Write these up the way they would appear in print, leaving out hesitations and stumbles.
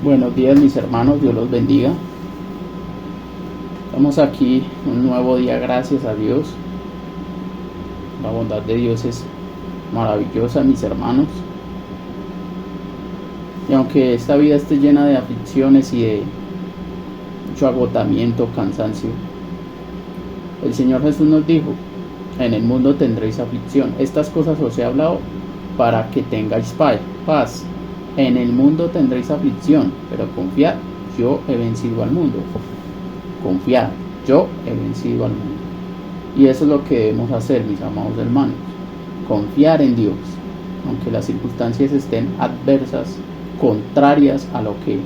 Buenos días mis hermanos, Dios los bendiga. Estamos aquí un nuevo día, gracias a Dios. La bondad de Dios es maravillosa, mis hermanos. Y aunque esta vida esté llena de aflicciones y de mucho agotamiento, cansancio, el Señor Jesús nos dijo: en el mundo tendréis aflicción. Estas cosas os he hablado para que tengáis paz. En el mundo tendréis aflicción, pero confiad, yo he vencido al mundo. Confiad, yo he vencido al mundo. Y eso es lo que debemos hacer, mis amados hermanos. Confiar en Dios, aunque las circunstancias estén adversas, contrarias a lo que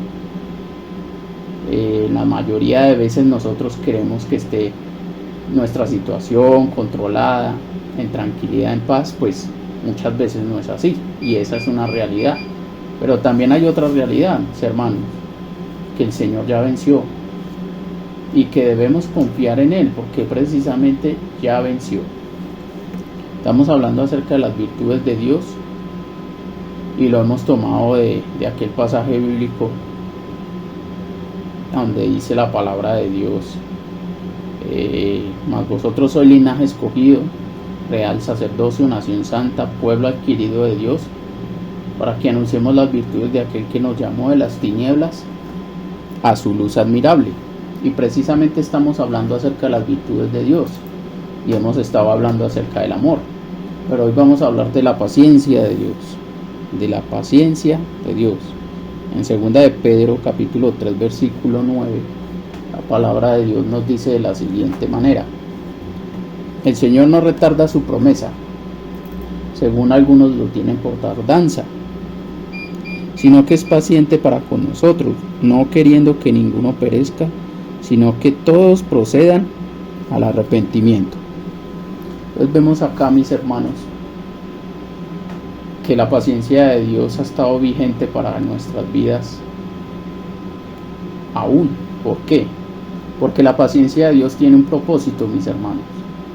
la mayoría de veces nosotros queremos que esté nuestra situación controlada, en tranquilidad, en paz. Pues muchas veces no es así, y esa es una realidad. Pero también hay otra realidad, mis hermanos, que el Señor ya venció y que debemos confiar en Él, porque precisamente ya venció. Estamos hablando acerca de las virtudes de Dios y lo hemos tomado de aquel pasaje bíblico donde dice la palabra de Dios: mas vosotros sois linaje escogido, real sacerdocio, nación santa, pueblo adquirido de Dios, para que anunciemos las virtudes de aquel que nos llamó de las tinieblas a su luz admirable. Y precisamente estamos hablando acerca de las virtudes de Dios, y hemos estado hablando acerca del amor, pero hoy vamos a hablar de la paciencia de Dios, de la paciencia de Dios. En 2 de Pedro capítulo 3 versículo 9, la palabra de Dios nos dice de la siguiente manera: el Señor no retarda su promesa, según algunos lo tienen por tardanza, sino que es paciente para con nosotros, no queriendo que ninguno perezca, sino que todos procedan al arrepentimiento. Entonces vemos acá, mis hermanos, que la paciencia de Dios ha estado vigente para nuestras vidas aún. ¿Por qué? Porque la paciencia de Dios tiene un propósito, mis hermanos,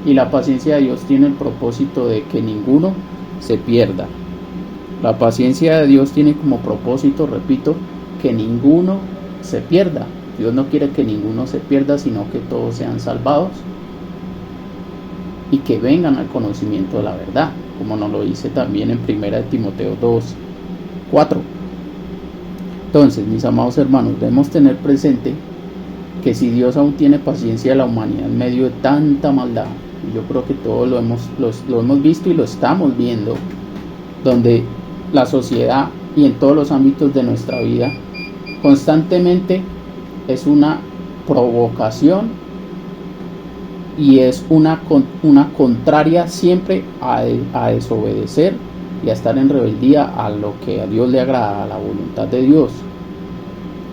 y la paciencia de Dios tiene el propósito de que ninguno se pierda. La paciencia de Dios tiene como propósito, repito, que ninguno se pierda. Dios no quiere que ninguno se pierda, sino que todos sean salvados y que vengan al conocimiento de la verdad, como nos lo dice también en 1 de Timoteo 2:4. Entonces, mis amados hermanos, debemos tener presente que si Dios aún tiene paciencia de la humanidad en medio de tanta maldad, y yo creo que todos lo hemos visto y lo estamos viendo, donde la sociedad y en todos los ámbitos de nuestra vida constantemente es una provocación y es una contraria siempre a desobedecer y a estar en rebeldía a lo que a Dios le agrada, a la voluntad de Dios.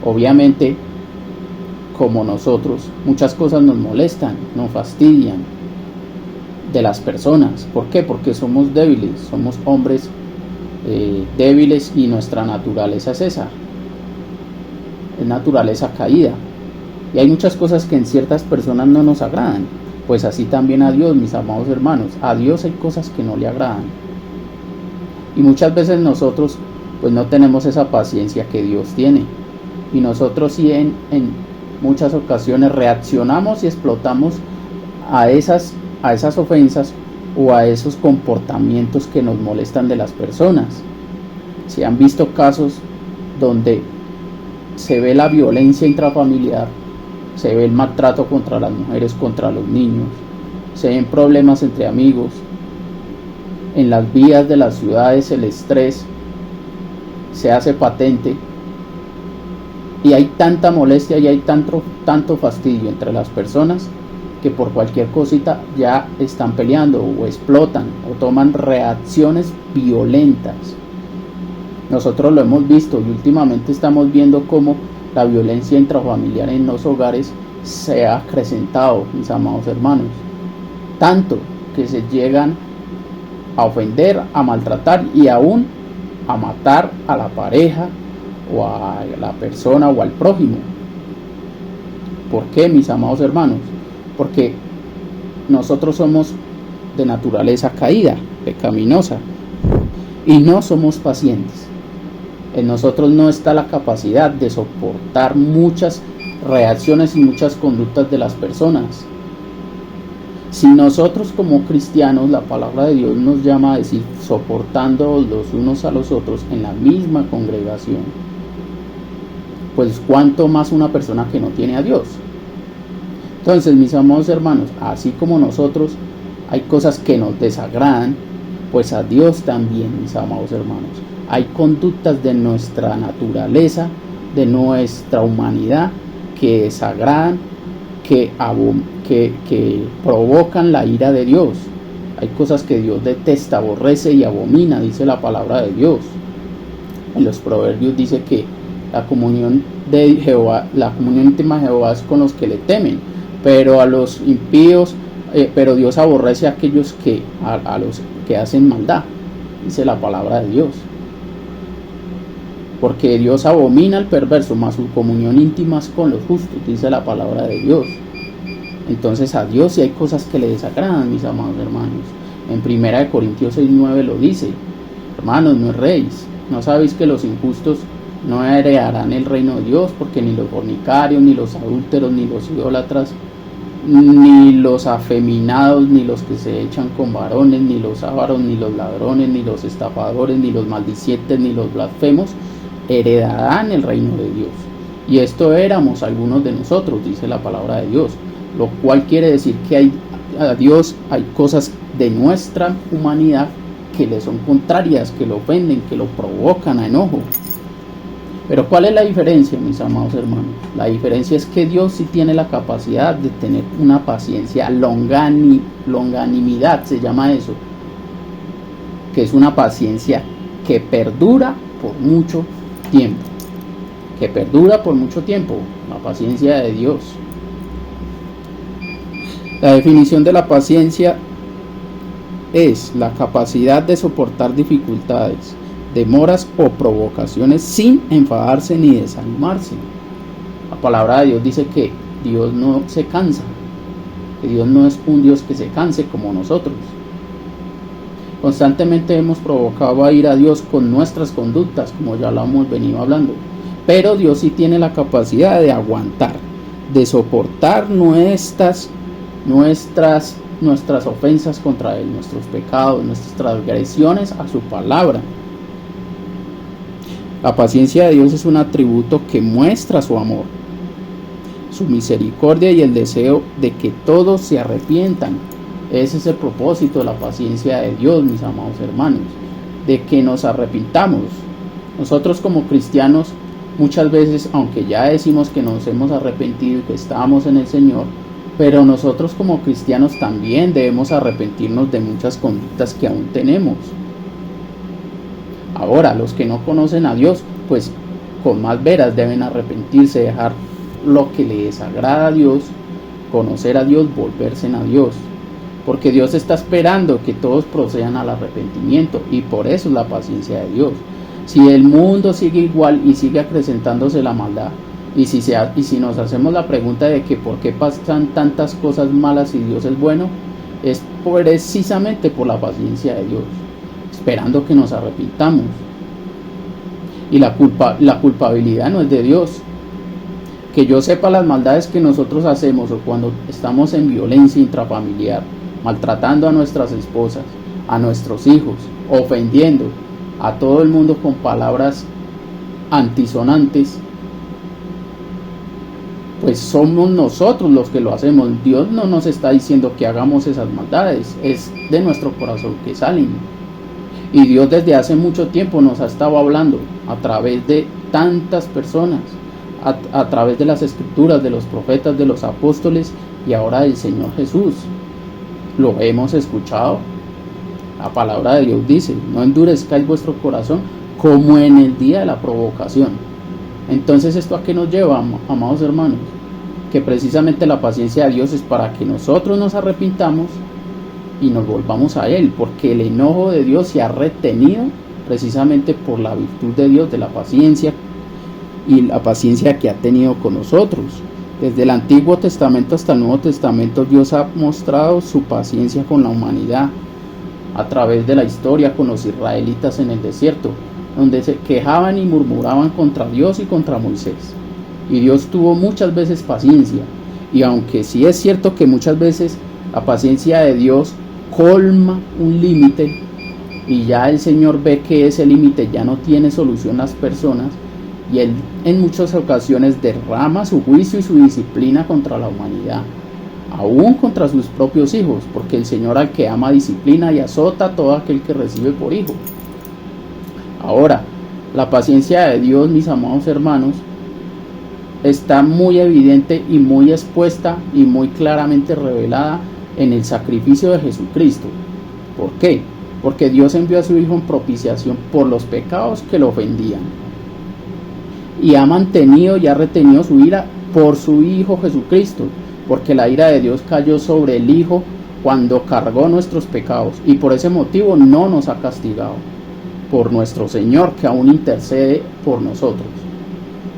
Obviamente, como nosotros, muchas cosas nos molestan, nos fastidian de las personas. ¿Por qué? Porque somos débiles, somos hombres débiles, y nuestra naturaleza es esa, es naturaleza caída, y hay muchas cosas que en ciertas personas no nos agradan. Pues así también a Dios, mis amados hermanos, a Dios hay cosas que no le agradan, y muchas veces nosotros pues no tenemos esa paciencia que Dios tiene, y nosotros sí en muchas ocasiones reaccionamos y explotamos a esas ofensas o a esos comportamientos que nos molestan de las personas. Se han visto casos donde se ve la violencia intrafamiliar, se ve el maltrato contra las mujeres, contra los niños, se ven problemas entre amigos, en las vías de las ciudades el estrés se hace patente, y hay tanta molestia y hay tanto fastidio entre las personas que por cualquier cosita ya están peleando o explotan o toman reacciones violentas. Nosotros lo hemos visto, y últimamente estamos viendo cómo la violencia intrafamiliar en los hogares se ha acrecentado, mis amados hermanos, tanto que se llegan a ofender, a maltratar y aún a matar a la pareja o a la persona o al prójimo. ¿Por qué, mis amados hermanos? Porque nosotros somos de naturaleza caída, pecaminosa, y no somos pacientes. En nosotros no está la capacidad de soportar muchas reacciones y muchas conductas de las personas. Si nosotros como cristianos, la palabra de Dios nos llama a decir, soportando los unos a los otros en la misma congregación, pues cuánto más una persona que no tiene a Dios. Entonces, mis amados hermanos, así como nosotros hay cosas que nos desagradan, pues a Dios también, mis amados hermanos. Hay conductas de nuestra naturaleza, de nuestra humanidad, que desagradan, que provocan la ira de Dios. Hay cosas que Dios detesta, aborrece y abomina, dice la palabra de Dios. En los proverbios dice que la comunión de Jehová, la comunión íntima de Jehová es con los que le temen, pero a los impíos, pero Dios aborrece a aquellos a los que hacen maldad, dice la palabra de Dios. Porque Dios abomina al perverso, mas su comunión íntima es con los justos, dice la palabra de Dios. Entonces a Dios sí hay cosas que le desagradan, mis amados hermanos. En 1 Corintios 6:9 lo dice: hermanos, no erréis, no sabéis que los injustos no heredarán el reino de Dios, porque ni los fornicarios, ni los adúlteros, ni los idólatras, ni los afeminados, ni los que se echan con varones, ni los ávaros, ni los ladrones, ni los estafadores, ni los maldicientes, ni los blasfemos heredarán el reino de Dios. Y esto éramos algunos de nosotros, dice la palabra de Dios, lo cual quiere decir que a Dios hay cosas de nuestra humanidad que le son contrarias, que lo ofenden, que lo provocan a enojo. Pero ¿cuál es la diferencia, mis amados hermanos? La diferencia es que Dios sí tiene la capacidad de tener una paciencia, longanimidad se llama eso, que es una paciencia que perdura por mucho tiempo, la paciencia de Dios. La definición de la paciencia es la capacidad de soportar dificultades, demoras o provocaciones sin enfadarse ni desanimarse. La palabra de Dios dice que Dios no se cansa, que Dios no es un Dios que se canse como nosotros. Constantemente hemos provocado a ir a Dios con nuestras conductas, como ya lo hemos venido hablando, pero Dios sí tiene la capacidad de aguantar, de soportar nuestras ofensas contra Él, nuestros pecados, nuestras transgresiones a su palabra. La paciencia de Dios es un atributo que muestra su amor, su misericordia y el deseo de que todos se arrepientan. Ese es el propósito de la paciencia de Dios, mis amados hermanos, de que nos arrepintamos. Nosotros como cristianos, muchas veces, aunque ya decimos que nos hemos arrepentido y que estamos en el Señor, pero nosotros como cristianos también debemos arrepentirnos de muchas conductas que aún tenemos. Ahora, los que no conocen a Dios, pues con más veras deben arrepentirse, dejar lo que le desagrada a Dios, conocer a Dios, volverse a Dios. Porque Dios está esperando que todos procedan al arrepentimiento, y por eso es la paciencia de Dios. Si el mundo sigue igual y sigue acrecentándose la maldad, y si nos hacemos la pregunta de que por qué pasan tantas cosas malas si Dios es bueno, es precisamente por la paciencia de Dios, esperando que nos arrepintamos. Y la culpabilidad no es de Dios. Que yo sepa las maldades que nosotros hacemos, o cuando estamos en violencia intrafamiliar, maltratando a nuestras esposas, a nuestros hijos, ofendiendo a todo el mundo con palabras antisonantes, pues somos nosotros los que lo hacemos. Dios no nos está diciendo que hagamos esas maldades, es de nuestro corazón que salen. Y Dios desde hace mucho tiempo nos ha estado hablando a través de tantas personas, a través de las escrituras, de los profetas, de los apóstoles y ahora del Señor Jesús. Lo hemos escuchado. La palabra de Dios dice: no endurezcáis vuestro corazón como en el día de la provocación. Entonces, ¿esto a qué nos lleva, amados hermanos? Que precisamente la paciencia de Dios es para que nosotros nos arrepintamos y nos volvamos a Él, porque el enojo de Dios se ha retenido precisamente por la virtud de Dios, de la paciencia, y la paciencia que ha tenido con nosotros. Desde el Antiguo Testamento hasta el Nuevo Testamento, Dios ha mostrado su paciencia con la humanidad a través de la historia con los israelitas en el desierto. donde se quejaban y murmuraban contra Dios y contra Moisés. Y Dios tuvo muchas veces paciencia, y aunque sí es cierto que muchas veces la paciencia de Dios colma un límite, y ya el Señor ve que ese límite ya no tiene solución las personas, y Él en muchas ocasiones derrama su juicio y su disciplina contra la humanidad, aún contra sus propios hijos, porque el Señor al que ama disciplina y azota a todo aquel que recibe por hijo. Ahora, la paciencia de Dios, mis amados hermanos, está muy evidente y muy expuesta y muy claramente revelada en el sacrificio de Jesucristo. ¿Por qué? Porque Dios envió a su Hijo en propiciación por los pecados que lo ofendían, y ha mantenido y ha retenido su ira por su Hijo Jesucristo, porque la ira de Dios cayó sobre el Hijo cuando cargó nuestros pecados, y por ese motivo no nos ha castigado, por nuestro Señor, que aún intercede por nosotros.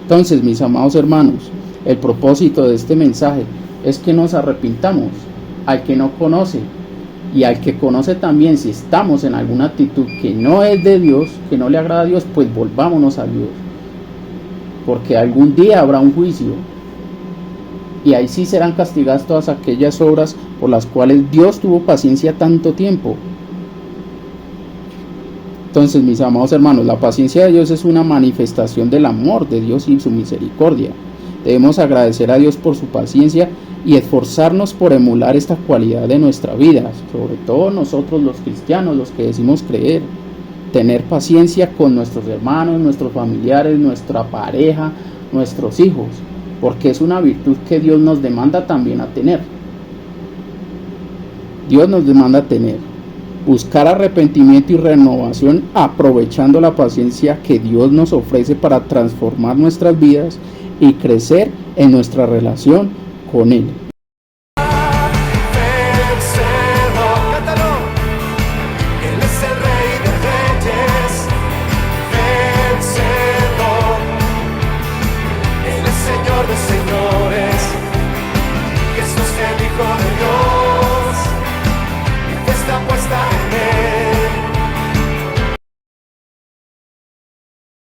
Entonces, mis amados hermanos, el propósito de este mensaje es que nos arrepintamos, al que no conoce y al que conoce también. Si estamos en alguna actitud que no es de Dios, que no le agrada a Dios, pues volvámonos a Dios, porque algún día habrá un juicio, y ahí sí serán castigadas todas aquellas obras por las cuales Dios tuvo paciencia tanto tiempo. Entonces, mis amados hermanos, la paciencia de Dios es una manifestación del amor de Dios y su misericordia. Debemos agradecer a Dios por su paciencia y esforzarnos por emular esta cualidad de nuestra vida, sobre todo nosotros los cristianos, los que decimos creer. Tener paciencia con nuestros hermanos, nuestros familiares, nuestra pareja, nuestros hijos, porque es una virtud que Dios nos demanda también a tener. Dios nos demanda tener. Buscar arrepentimiento y renovación, aprovechando la paciencia que Dios nos ofrece para transformar nuestras vidas y crecer en nuestra relación con Él.